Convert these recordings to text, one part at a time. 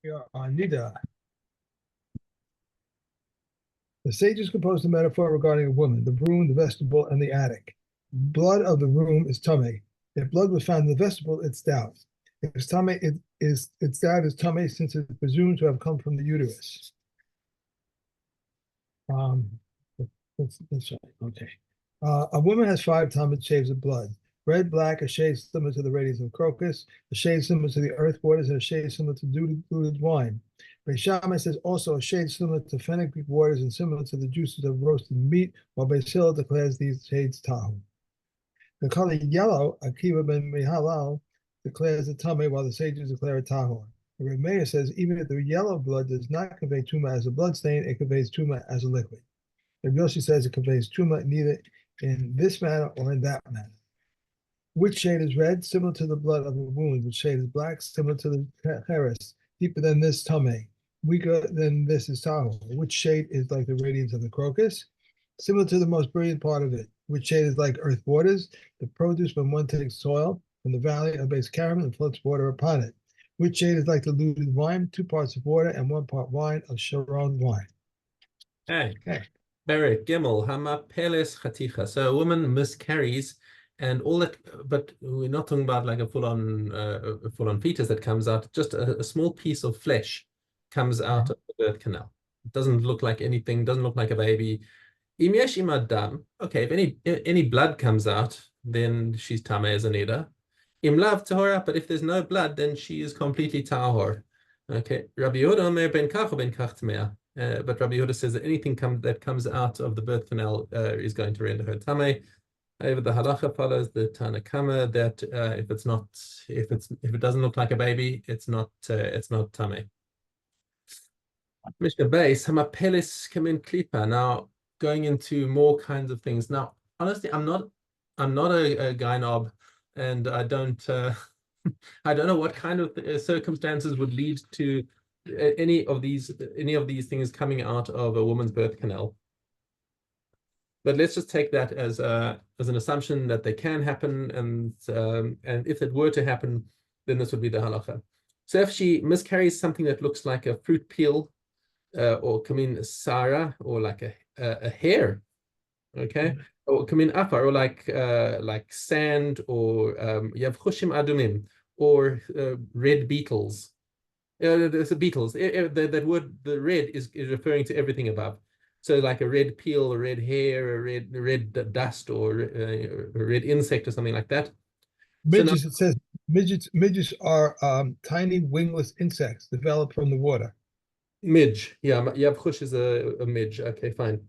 We are on Niddah. The sages composed a metaphor regarding a woman, the room, the vestibule, and the attic. Blood of the room is tummy. If blood was found in the vestibule, it's doubt. If it's tummy, its doubt is tummy, since it's presumed to have come from the uterus. Um, that's right. Okay. A woman has 5 shades of blood: red, black, a shade similar to the radiance of crocus, a shade similar to the earth waters, and a shade similar to diluted wine. Beis Shammai says also a shade similar to fenugreek waters and similar to the juices of roasted meat, while Beis Hillel declares these shades tahu. The color yellow, Akiva ben Mihalal, declares the tummy, while the sages declare it tahor. The Reb Meir says even if the yellow blood does not convey tuma as a blood stain, it conveys tuma as a liquid. Reb Yossi says it conveys tuma neither in this manner or in that manner. Which shade is red? Similar to the blood of a wound. Which shade is black? Similar to the cheres. Deeper than this, tummy. Weaker than this is tahor. Which shade is like the radiance of the crocus? Similar to the most brilliant part of it. Which shade is like earth waters? The produce when one takes soil from the valley of Beis Karim and floats water upon it. Which shade is like diluted wine? 2 parts of water and 1 part wine of Sharon wine. Hey. Okay. Berik Gimel Hamapeles Chaticha. So a woman miscarries and all that, but we're not talking about like a full-on fetus that comes out. Just a small piece of flesh comes out of the birth canal. It doesn't look like anything. Doesn't look like a baby. Im yesh imad dam. Okay, if any blood comes out, then she's tameh as a niddah. Im lav tahora. But if there's no blood, then she is completely tahor. Okay. Rabbi Yehuda omer ben kach ben kach tmeah. But Rabbi Yehuda says that anything that comes out of the birth canal is going to render her tameh. However, the halacha follows the Tana Kama that if it doesn't look like a baby, it's not tameh. Mishna base hamapelis kamin klipa. Now going into more kinds of things. Now, honestly, I'm not a gynob, and I don't I don't know what kind of circumstances would lead to any of these things coming out of a woman's birth canal. But let's just take that as an assumption that they can happen, and if it were to happen, then this would be the halacha. So if she miscarries something that looks like a fruit peel, or kamin sara, or like a hair, okay, or kamin afar, or like sand, or yavchushim adumim, or red beetles. There's the beetles. That word, the red, is referring to everything above. So like a red peel, a red hair, a red dust, or a red insect, or something like that. Midges, it says midges are tiny wingless insects developed from the water. Midge, yeah, yavchush is a midge. Okay, fine.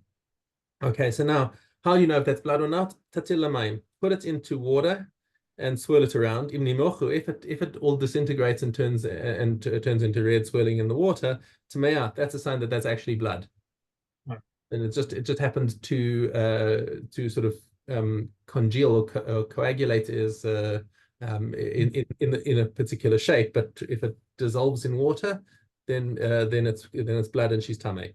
Okay, so now how do you know if that's blood or not? Tatil lamayim. Put it into water and swirl it around. If it all disintegrates and turns into red swirling in the water, tameah, that's a sign that that's actually blood. Right. And it just happened to sort of congeal or coagulate is in a particular shape. But if it dissolves in water, then it's blood and she's tameh.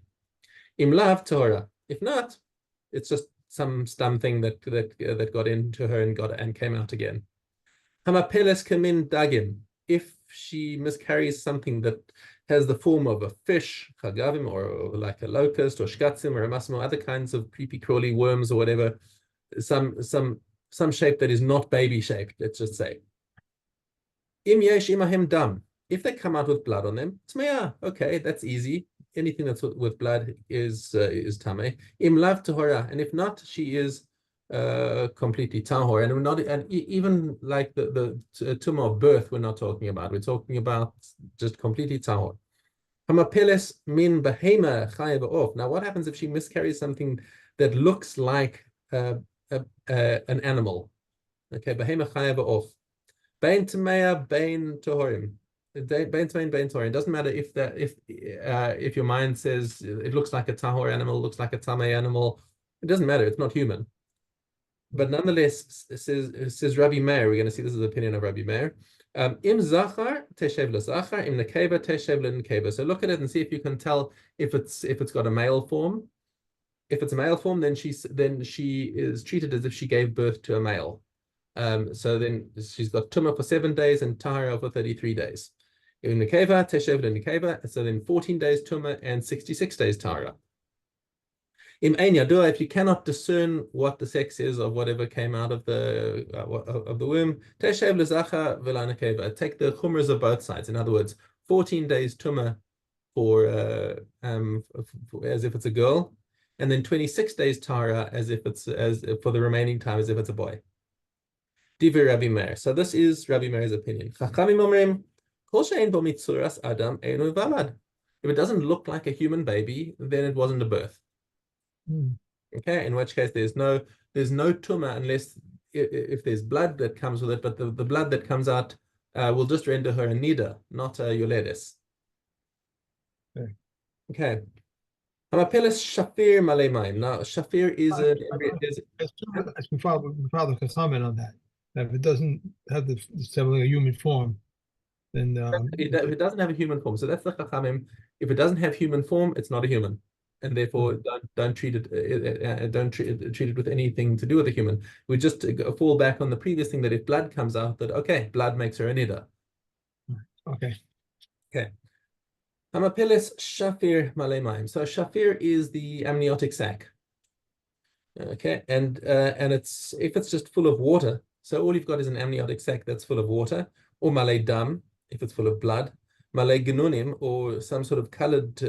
Im lav Torah. If not, it's just some thing that got into her and came out again. Hamapeles kamin dagim. If she miscarries something that has the form of a fish, chagavim, or like a locust, or shkatzim, or a masmo, or other kinds of creepy crawly worms, or whatever, some shape that is not baby shaped, let's just say. Im yesh imahem dam. If they come out with blood on them, tmeah. Okay, that's easy. Anything that's with blood is tameh. Im lav tahora, and if not, she is completely tahor. And we're not, and even like the tumor of birth, we're not talking about. We're talking about just completely tahor. Hamapeles min behema chayev off. Now, what happens if she miscarries something that looks like an animal? Okay, behema chayev off. Bein tameah, bein tahorim. It doesn't matter if your mind says it looks like a tahor animal, looks like a tameh animal. It doesn't matter. It's not human. But nonetheless, says Rabbi Meir. We're going to see this is the opinion of Rabbi Meir. Im zachar teshev l'zachar, im nekeva teshev l'nekeva. So look at it and see if you can tell if it's got a male form. If it's a male form, then she is treated as if she gave birth to a male. So then she's got tumah for 7 days and tahara for 33 days. In Nekeva, Teshev and Nekeva, so then 14 days Tumah and 66 days Tara. Im Ein Yadua, if you cannot discern what the sex is of whatever came out of the womb, Teshev Lezacha V'la Nekeva, take the chumras of both sides. In other words, 14 days Tumah for as if it's a girl, and then 26 days Tara as if it's for the remaining time as if it's a boy. Divi Rabbi Meir. So this is Rabbi Meir's opinion. Chachamim omrim, kol she'ein bo mitzuras adam einu valad. If it doesn't look like a human baby, then it wasn't a birth. Okay, in which case there's no tumah unless if there's blood that comes with it, but the blood that comes out will just render her a niddah, not a yoledes. Okay. Hamapeles shafir malei mayim. Now shafir is My father can comment on that. That if it doesn't have the a human form, then if it doesn't have a human form. So that's the chachamim. If it doesn't have human form, it's not a human, and therefore don't treat it with anything to do with a human. We just fall back on the previous thing that if blood comes out, that okay, blood makes her a niddah. Okay. Hamapeles shafir malei mayim. So shafir is the amniotic sac. Okay, and it's if it's just full of water. So all you've got is an amniotic sac that's full of water, or malei dam if it's full of blood, malei genunim or some sort of colored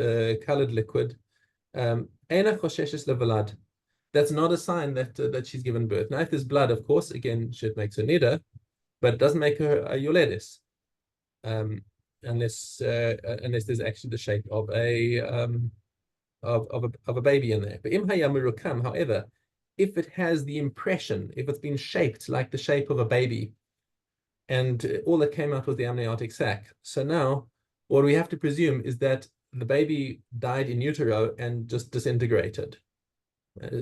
liquid. Eina chosheshes levelad. That's not a sign that she's given birth. Now, if there's blood, of course, again, it makes her niddah, but it doesn't make her a yoledes. Unless there's actually the shape of a baby in there. But im hayamurukam, however, if it has the impression, if it's been shaped like the shape of a baby, and all that came out was the amniotic sac. So now what we have to presume is that the baby died in utero and just disintegrated.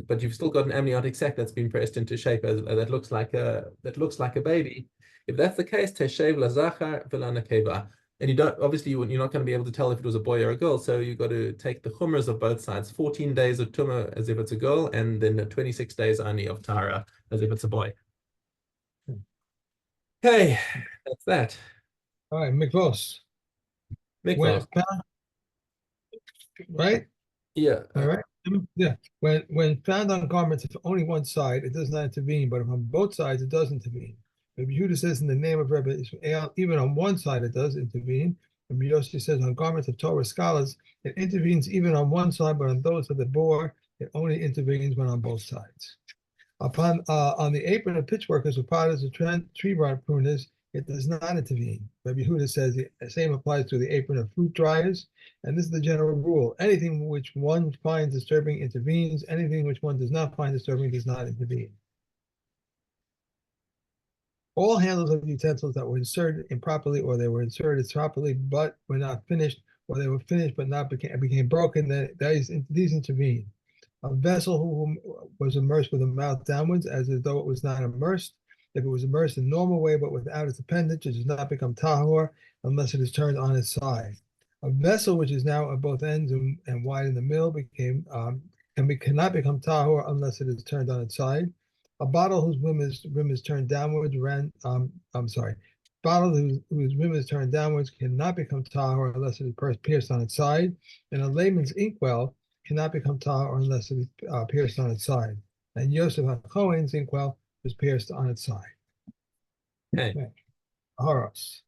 But you've still got an amniotic sac that's been pressed into shape that looks like a baby. If that's the case, teshev lazachar v'la nekeva. And you're not going to be able to tell if it was a boy or a girl. So you've got to take the chumras of both sides, 14 days of tumah as if it's a girl, and then 26 days only of tara as if it's a boy. Okay, that's that. All right, mikvos. Mikvos. Right? Yeah. All right. Yeah. When found on garments of only one side, it does not intervene, but if on both sides, it does intervene. Rabbi Yehuda says in the name of Rebbe Israel, even on one side it does intervene. Rabbi Yossi says on garments of Torah scholars, it intervenes even on one side, but on those of the bore, it only intervenes when on both sides. On the apron of pitch workers or potters or tree rod pruners, it does not intervene. Rabbi Yehuda says the same applies to the apron of fruit dryers, and this is the general rule. Anything which one finds disturbing intervenes. Anything which one does not find disturbing does not intervene. All handles of utensils that were inserted improperly, or they were inserted properly but were not finished, or they were finished but not became broken, these intervene. A vessel who was immersed with the mouth downwards, as though it was not immersed. If it was immersed in a normal way but without its appendage, it does not become tahor unless it is turned on its side. A vessel which is now at both ends and wide in the middle cannot become tahor unless it is turned on its side. A bottle whose rim is turned downwards bottle whose rim is turned downwards cannot become tahor unless it is pierced on its side. And a layman's inkwell cannot become tahor unless it is pierced on its side. And Yosef HaKohen's inkwell was pierced on its side. Okay. Horos.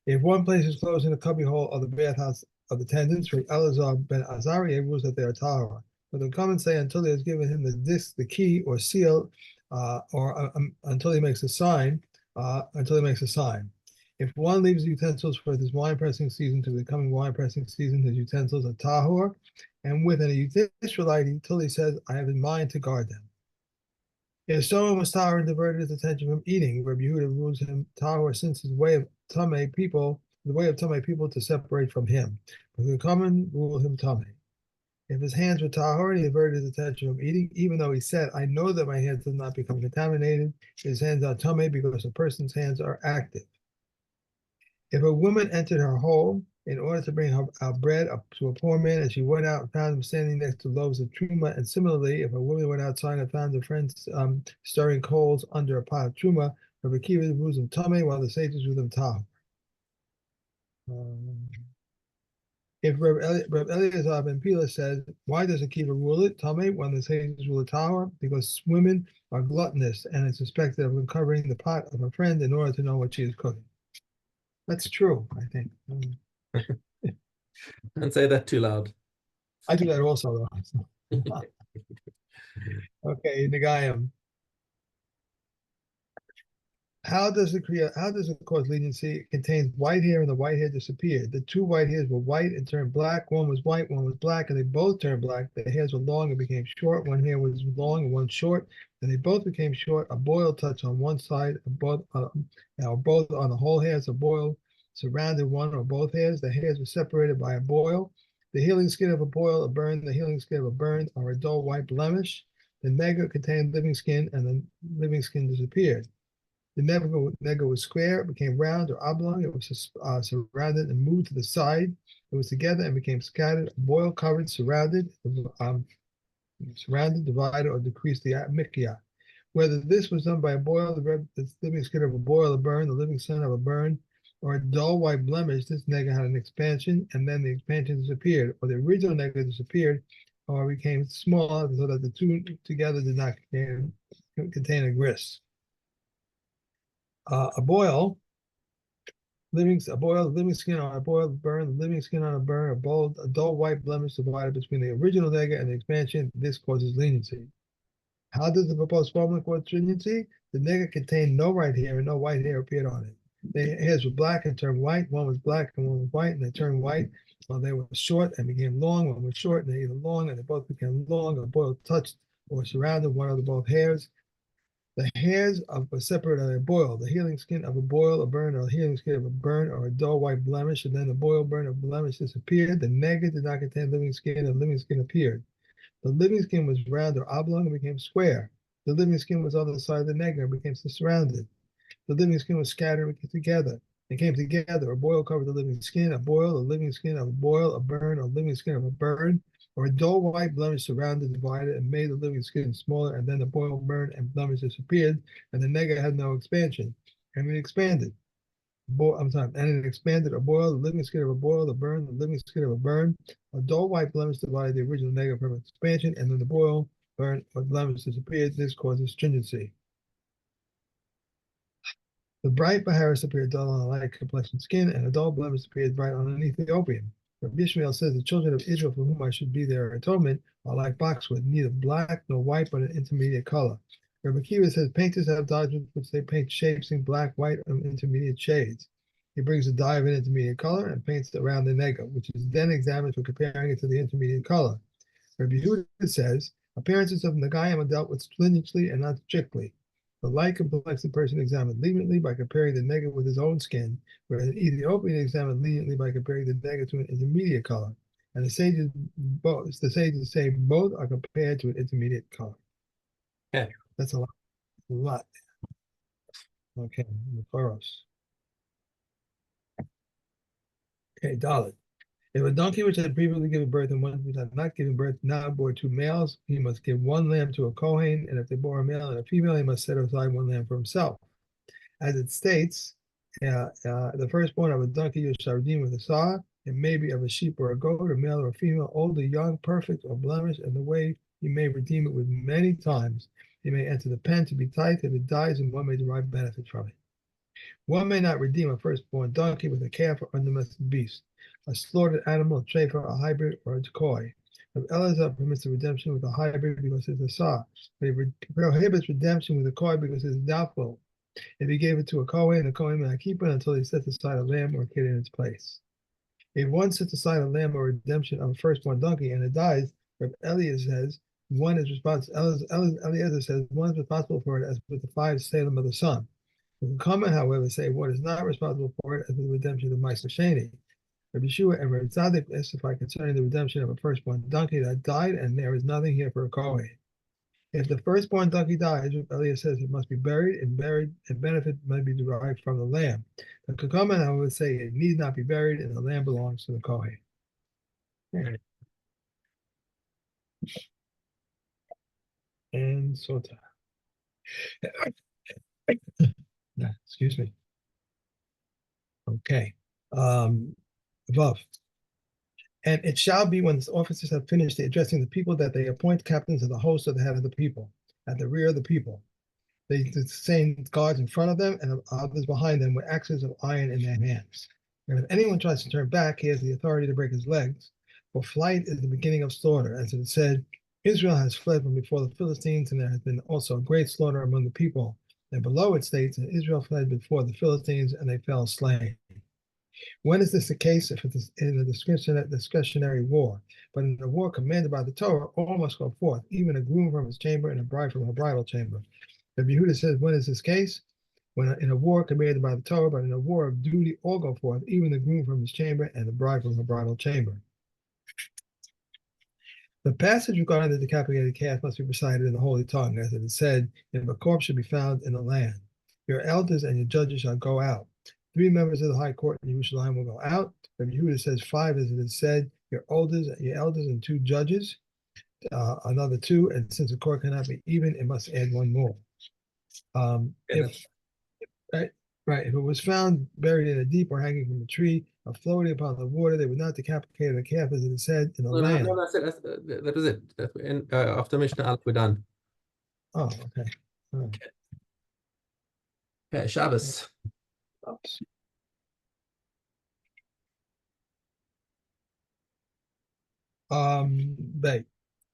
If one place is closed in the cubbyhole of the bathhouse of the tendons, for Elazar ben Azariah rules that they are tahor. But the comments say until he has given him the disc, the key or seal, or until he makes a sign. If one leaves the utensils for this wine pressing season to the coming wine pressing season, his utensils are tahor, and with an Israelite until he says, I have in mind to guard them. If someone was tahor and diverted his attention from eating, Rabbi Yehuda rules him tahor since his way of tamei people, to separate from him. But the common rule him tamei. If his hands were tahor and he diverted his attention from eating, even though he said, I know that my hands did not become contaminated, his hands are tamei because a person's hands are active. If a woman entered her home in order to bring her bread up to a poor man, and she went out and found him standing next to loaves of truma. And similarly, if a woman went outside and found her friends stirring coals under a pot of truma, Rabbi Akiva rules them tame, while the sages rule them tahor. If Reb Eliezer ben Pila says, why does Akiva rule it tame when the sages rule it tahor? Because women are gluttonous, and it's suspected of uncovering the pot of a friend in order to know what she is cooking. That's true, I think. Don't say that too loud. I do that also, though. Okay, Nagayim. How does it cause leniency? It contains white hair, and the white hair disappeared. The two white hairs were white and turned black. One was white, one was black, and they both turned black. The hairs were long and became short. One hair was long and one short, and they both became short. A boil touched on one side, both on the whole hairs. A boil surrounded one or both hairs. The hairs were separated by a boil. The healing skin of a boil, a burn. The healing skin of a burn, or a dull white blemish. The nega contained living skin, and the living skin disappeared. The nega was square, it became round or oblong. It was surrounded and moved to the side. It was together and became scattered, boil covered, surrounded, divided, or decreased the mikya. Whether this was done by a boil, the living skin of a boil, a burn, the living skin of a burn, or a dull white blemish, this nega had an expansion, and then the expansion disappeared, or the original nega disappeared, or became smaller so that the two together did not contain a grist. A boil, living skin on a boil, burn, living skin on a burn, a dull white blemish divided between the original nega and the expansion. This causes leniency. How does the proposed formula cause leniency? The nega contained no right hair, and no white hair appeared on it. The hairs were black and turned white. One was black and one was white, and they turned white. While they were short and became long. One was short and they either long, and they both became long. A boil touched or surrounded one of the both hairs. The hairs were separated on a boil. The healing skin of a boil, a burn, or a healing skin of a burn, or a dull white blemish, and then the boil, burn, or blemish disappeared. The nega did not contain living skin, and living skin appeared. The living skin was round or oblong and became square. The living skin was on the side of the nega and became surrounded. The living skin was scattered and came together. A boil covered the living skin, a living skin of a boil, a burn, or living skin of a burn, or a dull white blemish surrounded, divided, and made the living skin smaller, and then the boil, burn, and blemish disappeared, and the nega had no expansion, and it expanded. And it expanded. A boil, the living skin of a boil, the burn, the living skin of a burn, a dull white blemish divided the original nega from expansion, and then the boil, burn, or blemish disappeared. This causes stringency. The bright Baharis appeared dull on a light complexion skin, and a dull blemish appeared bright on an Ethiopian. Rabbi Ishmael says the children of Israel for whom I should be their atonement are like boxwood, neither black nor white, but an intermediate color. Rabbi Akiva says painters have dyes with which they paint shapes in black, white, and intermediate shades. He brings a dye of an intermediate color and paints it around the nega, which is then examined for comparing it to the intermediate color. Rabbi Yehuda says appearances of Nagayim are dealt with leniently and not strictly. The light complexion person examined leniently by comparing the nega with his own skin, whereas an Ethiopian examined leniently by comparing the nega to an intermediate color. And the sages say both are compared to an intermediate color. Yeah. That's a lot. Okay, the Pharos. Okay, Dalit. If a donkey which had previously given birth and one which had not given birth now bore two males, he must give one lamb to a Kohen, and if they bore a male and a female, he must set aside one lamb for himself. As it states, the firstborn of a donkey you shall redeem with a saw. It may be of a sheep or a goat, a male or a female, old or young, perfect or blemished, and the way you may redeem it with many times. He may enter the pen to be tied if it dies, and one may derive benefit from it. One may not redeem a firstborn donkey with a calf or undomesticated beast, a slaughtered animal, a treifa, a hybrid, or a decoy. If Elazar permits the redemption with a hybrid because it's a saw, but he prohibits redemption with a coy because it's doubtful. If he gave it to a Kohen, the Kohen may not keep it until he sets aside a lamb or a kid in its place. If one sets aside a lamb or redemption of a firstborn donkey and it dies, Eliezer says one is responsible. Eliezer says one is responsible for it as with the 5 Salem of the sun. The comment, however, say one is not responsible for it as with the redemption of Meister Sheni. Rabbi Yeshua and Rabbi Tzaddik testify concerning the redemption of a firstborn donkey that died, and there is nothing here for a Kohen. If the firstborn donkey dies, Elias says it must be buried, and benefit may be derived from the lamb. The Kakaman would say it need not be buried, and the lamb belongs to the Kohen. And Sota. Excuse me. Okay. Vav. And it shall be when the officers have finished addressing the people that they appoint captains of the host or the head of the people, at the rear of the people. They send guards in front of them and others behind them with axes of iron in their hands. And if anyone tries to turn back, he has the authority to break his legs. For flight is the beginning of slaughter. As it said, Israel has fled from before the Philistines, and there has been also a great slaughter among the people. And below it states, and Israel fled before the Philistines, and they fell slain. When is this the case? If it is in a discretionary war, but in a war commanded by the Torah, all must go forth, even a groom from his chamber and a bride from her bridal chamber. Rabbi Yehuda says, when is this case? When in a war commanded by the Torah, but in a war of duty, all go forth, even the groom from his chamber and the bride from her bridal chamber. The passage regarding the decapitated calf must be recited in the holy tongue, as it is said, if a corpse should be found in the land, your elders and your judges shall go out. 3 members of the high court in Jerusalem will go out. Rabbi Yehuda says 5, as it is said, your elders and 2 judges, another 2, and since the court cannot be even, it must add 1 more. If if it was found buried in a deep or hanging from a tree or floating upon the water, they would not decapitate the calf, as it is said in the land. No, that's it. That was it. After Mishna Aleph, we're done. Oh, okay. Right. Okay, Shabbos. Oops.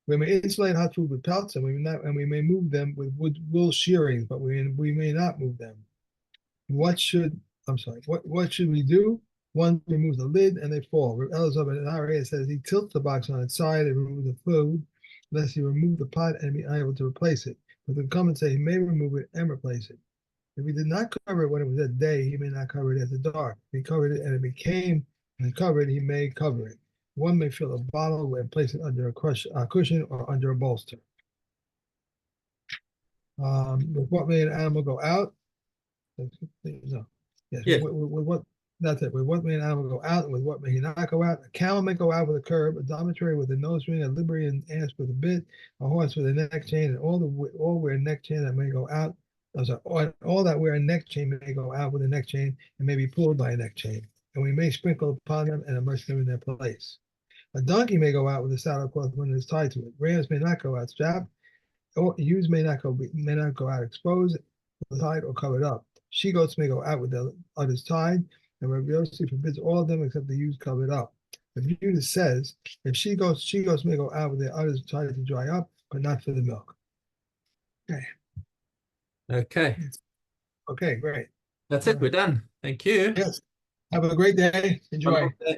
We may insulate hot food with pelts, and we may move them with wool shearings, but we may not move them. What should we do? One removes the lid and they fall. Elazar ben Arieh says he tilts the box on its side and removes the food, unless he remove the pot and be unable to replace it. But the comments say he may remove it and replace it. If he did not cover it when it was at day, he may not cover it at the dark. If he covered it and it became uncovered, he may cover it. One may fill a bottle and place it under a cushion or under a bolster. With what may an animal go out? No. Yes. Yeah. With what? That's it. With what may an animal go out, and with what may he not go out? A camel may go out with a curb, a dormitory with a nose ring, a Liberian ass with a bit, a horse with a neck chain, and all wear a neck chain that may go out. All that wear a neck chain may go out with a neck chain and may be pulled by a neck chain. And we may sprinkle upon them and immerse them in their place. A donkey may go out with a saddle cloth when it is tied to it. Rams may not go out strapped. Or ewes may not go out exposed, tied, or covered up. She-goats may go out with their udders tied, and Rabbi Yossi forbids all of them except the ewes covered up. The Yehuda says, if she-goats may go out with their udders tied to dry up, but not for the milk. Okay. Okay. Okay, great. That's it. We're done. Thank you. Yes. Have a great day. Enjoy. Wonderful day.